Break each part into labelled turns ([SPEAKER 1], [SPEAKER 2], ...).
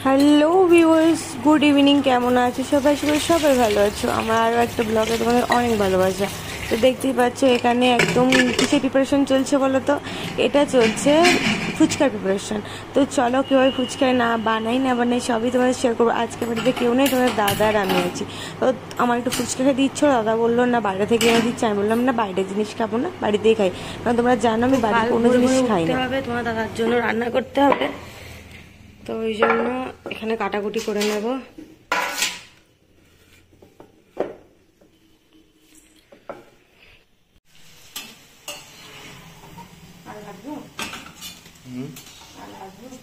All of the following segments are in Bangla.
[SPEAKER 1] Hello viewers, good evening. কেমন আছো সবাই? সবাই ভালো আছো? আমার আরও একটা ব্লগে তোমাদের অনেক ভালোবাসা। তো দেখতেই পাচ্ছ এখানে একদম কিসের প্রিপারেশন চলছে বলো তো? এটা চলছে ফুচকার প্রিপারেশন। তো চলো কীভাবে ফুচকা না বানাই সবই তোমাদের শেয়ার করবো। আজকে বাড়িতে কেউ নেই, তোমাদের দাদা আর আমি আছি। তো আমার একটু ফুচকা খেতে দিচ্ছ, দাদা বললো না বাইরে থেকে এনে দিচ্ছে। আমি বললাম না, বাইরের জিনিস খাবো না, বাড়িতেই খাই, কারণ তোমরা জানো আমি বাড়ির কোনো জিনিস খাই না। তোমার দাদার জন্য রান্না করতে হবে, তো ওই জন্য এখানে কাটাকুটি করে নেব।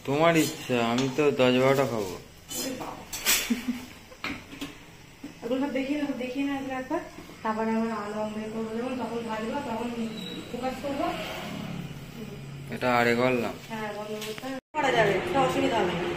[SPEAKER 2] তোমার ইচ্ছা, আমি তো 10-12টা খাবো।
[SPEAKER 1] এগুলো দেখিয়ে না একবার, তারপরে আমার আলু অমলেট করবো, যখন তখন ভাজবো, তখন ফোকাস করবো।
[SPEAKER 2] এটা আরে করলাম।
[SPEAKER 1] হ্যাঁ, করা যাবে, অসুবিধা হবে না।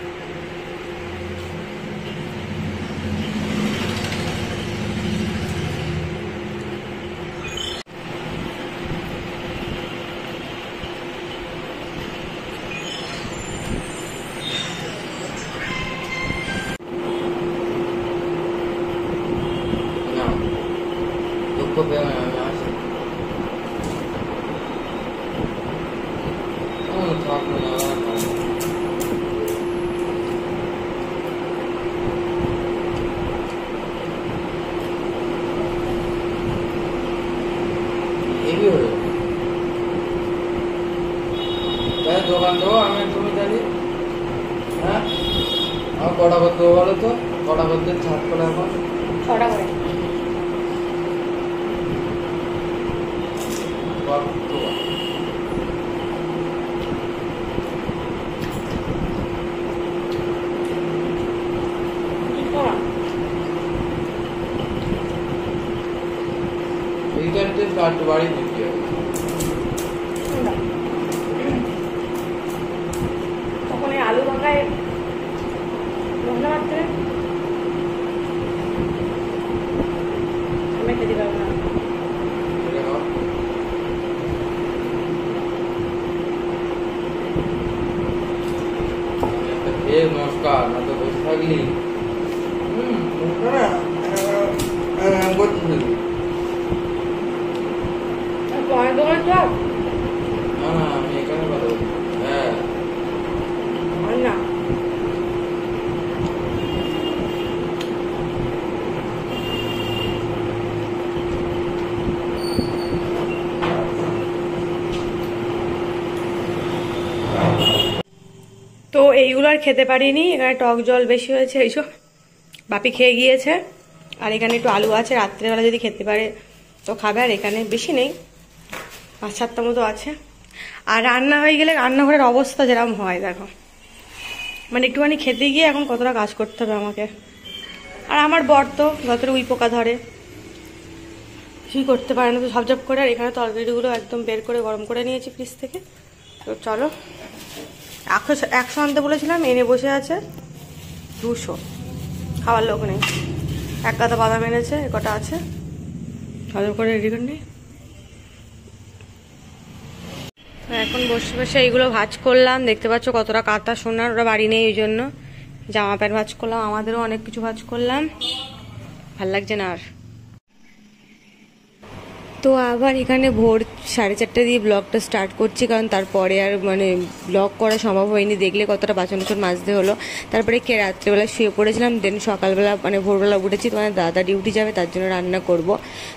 [SPEAKER 2] দোকান দেবো আমি, তুমি জানি। হ্যাঁ, আমার কটা করতে বলো তো? কটা করতে ছাড় করে এখন
[SPEAKER 1] 6টা করে।
[SPEAKER 2] এইটাতে একটু বাড়ি দিতে হবে।
[SPEAKER 1] তখন এই আলু ভাঙায় মশলা মারতে আমি খেতে পারবো না।
[SPEAKER 2] নমস্কার, না তো বসে থাকলি না না, আমি এখানে ভালো। হ্যাঁ
[SPEAKER 1] না, তো এইগুলো আর খেতে পারিনি। এখানে টক জল বেশি হয়েছে, এইসব বাপি খেয়ে গিয়েছে। আর এখানে একটু আলু আছে, রাত্রেবেলা যদি খেতে পারে তো খাবে। আর এখানে বেশি নেই, 5-7টা মতো আছে। আর রান্না হয়ে গেলে রান্নাঘরের অবস্থা যেরকম হয় দেখো, একটুখানি খেতে গিয়ে এখন কতটা কাজ করতে হবে আমাকে। আর আমার বর তো যতটা উই পোকা ধরে, কিছুই করতে পারে না, তো ঝপঝপ করে। আর এখানে তরকারিগুলো একদম বের করে গরম করে নিয়েছি ফ্রিজ থেকে। তো চলো, 100 আনতে বলেছিলাম, এনে বসে আছে 200। খাওয়ার লোক নেই। এক গাদা বাদাম এনেছে, কটা আছে, ঝপঝপ করে রেডি করে নিই। এখন বসে বসে এইগুলো ভাজ করলাম। দেখতে পাচ্ছ কতটা কাঁথা সোনার, ওরা বাড়ি নেই, ওই জন্য জামা প্যান্ট ভাজ করলাম। আমাদেরও অনেক কিছু ভাজ করলাম, ভাল লাগছে না আর। তো আবার এখানে ভোর 4:30 দিয়ে ব্লগটা স্টার্ট করছি, কারণ তারপরে আর ব্লগ করা সম্ভব হয়নি। দেখলে কতটা বাসন মাজতে হলো। তারপরে রাত্রেবেলা শুয়ে পড়েছিলাম, দেন সকালবেলা ভোরবেলা উঠেছি। তোমার দাদা ডিউটি যাবে, তার জন্য রান্না করব।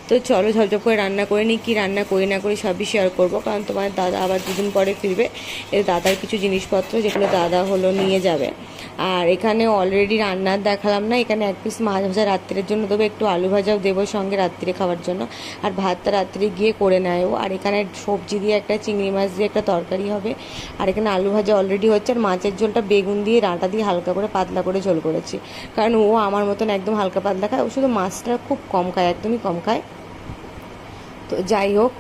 [SPEAKER 1] তো চলো ঝপঝপ করে রান্না করে নিই। কী রান্না করি না করি সবই শেয়ার করবো, কারণ তোমার দাদা আবার 2 দিন পরে ফিরবে। এর দাদার কিছু জিনিসপত্র যেগুলো দাদা নিয়ে যাবে। আর এখানে অলরেডি রান্নার দেখালাম না, এখানে 1 পিস মাছ ভাজা রাত্রের জন্য দেবো, একটু আলু ভাজাও দেবো সঙ্গে রাত্রে খাওয়ার জন্য। আর ভাতটা রাত্রে গিয়ে করে নেয়ও। আর এখানে সবজি দিয়ে একটা চিংড়ি মাছ দিয়ে একটা তরকারি হবে। আর এখানে আলু ভাজা অলরেডি হচ্ছে। আর মাছের ঝোলটা বেগুন দিয়ে ডাঁটা দিয়ে হালকা করে পাতলা করে ঝোল করেছি, কারণ ও আমার মতন একদম হালকা পাতলা খায়। ও শুধু মাছটা খুব কম খায়, একদমই কম খায়। তো যাই হোক,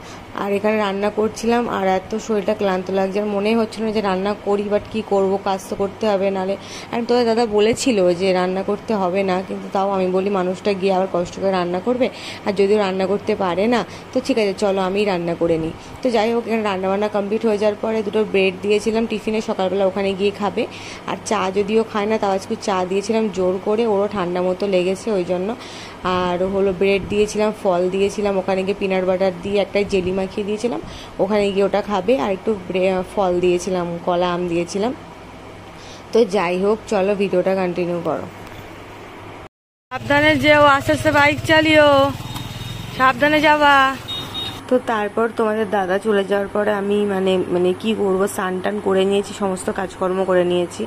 [SPEAKER 1] আর এখানে রান্না করছিলাম, আর এত শরীরটা ক্লান্ত লাগছে, আর মনেই হচ্ছিল না যে রান্না করি, বাট কী করবো, কাজ তো করতে হবে, নাহলে আর তোদের দাদা বলেছিল যে রান্না করতে হবে না, কিন্তু তাও আমি বলি মানুষটা গিয়ে আবার কষ্ট করে রান্না করবে, আর যদিও রান্না করতে পারে না তো ঠিক আছে চলো আমিই রান্না করে নিই। তো যাই হোক, এখানে রান্নাবান্না কমপ্লিট হয়ে যাওয়ার পরে দুটো ব্রেড দিয়েছিলাম টিফিনে, সকালবেলা ওখানে গিয়ে খাবে। আর চা যদিও খায় না, তাও আজকে চা দিয়েছিলাম জোর করে, ওরও ঠান্ডা মতো লেগেছে ওই জন্য। আর হলো ব্রেড দিয়েছিলাম, ফল দিয়েছিলাম, ওখানে গিয়ে পিনাট বাটার দিয়ে একটা জেলি মাখিয়ে দিয়েছিলাম, ওখানে গিয়ে ওটা খাবে। আর একটু ফল দিয়েছিলাম, কলা আম দিয়েছিলাম। তো যাই হোক, চলো ভিডিওটা কন্টিনিউ করো। সাবধানে যেও, আস্তে আস্তে বাইক চালিও, সাবধানে যাবা। তো তারপর তোমাদের দাদা চলে যাওয়ার পরে আমি মানে কি করবো, স্নান টান করে নিয়েছি, সমস্ত কাজকর্ম করে নিয়েছি।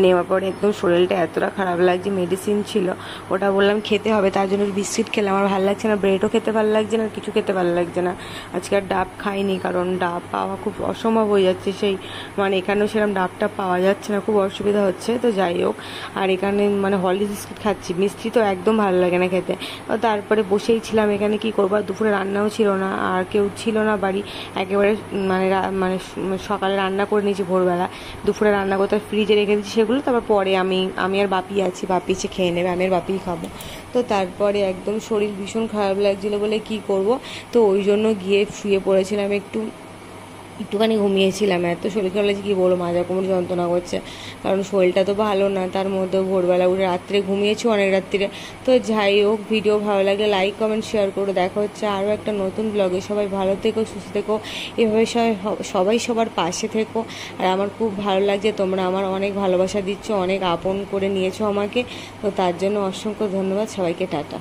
[SPEAKER 1] নেওয়ার পরে একদম শরীরটা এতটা খারাপ লাগছে, মেডিসিন ছিল ওটা বললাম খেতে হবে, তার জন্য বিস্কিট খেলাম, আমার ভালো লাগছে না, ব্রেডও খেতে ভালো লাগছে না, আর কিছু খেতে ভালো লাগছে না। আজকে আর ডাব খাইনি, কারণ ডাব পাওয়া খুব অসম্ভব হয়ে যাচ্ছে, সেই মানে এখানেও সেরকম ডাবটা পাওয়া যাচ্ছে না, খুব অসুবিধা হচ্ছে। তো যাই হোক, আর এখানে মানে হরলিক্স বিস্কিট খাচ্ছি, মিষ্টি তো একদম ভালো লাগে না খেতে। তারপরে বসেই ছিলাম এখানে, কি করবো, দুপুরে রান্নাও ছিল না, আর কেউ ছিল না বাড়ি, একেবারে মানে সকালে রান্না করে নিয়েছি ভোরবেলা, দুপুরে রান্না করতে ফ্রিজে রেখে দিচ্ছি সেগুলো, তারপর পরে আমি আর বাপি আছি, বাপি এসে খেয়ে নেবে, আমি আর বাপিই খাবো। তো তারপরে একদম শরীর ভীষণ খারাপ লাগছিলো বলে কি করব, তো ওই জন্য গিয়ে শুয়ে পড়েছিলাম, একটুখানি ঘুমিয়েছিলাম। এত শরীর খারাপ লাগছে কি বলবো, মাজা কোমর যন্ত্রণা করছে, কারণ শরীরটা তো ভালো না, তার মধ্যে ভোরবেলা উঠে রাত্রে ঘুমিয়েছি অনেক রাত্রিরে। তো যাই হোক, ভিডিও ভালো লাগলে লাইক কমেন্ট শেয়ার করে, দেখা হচ্ছে আরও একটা নতুন ব্লগে। সবাই ভালো থেকো, সুস্থ থেকো, এভাবে সবাই সবার পাশে থেকো। আর আমার খুব ভালো লাগছে, তোমরা আমার অনেক ভালোবাসা দিচ্ছ, অনেক আপন করে নিয়েছো আমাকে, তো তার জন্য অসংখ্য ধন্যবাদ সবাইকে, টাটা।